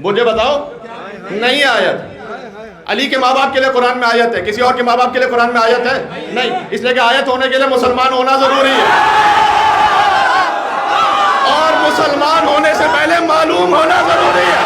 मुझे बताओ, नहीं आयत। अली के माँ बाप के लिए कुरान में आयत है, किसी और के माँ बाप के लिए कुरान में आयत है? नहीं। इसलिए कि आयत होने के लिए मुसलमान होना जरूरी है, और मुसलमान होने से पहले मालूम होना जरूरी है।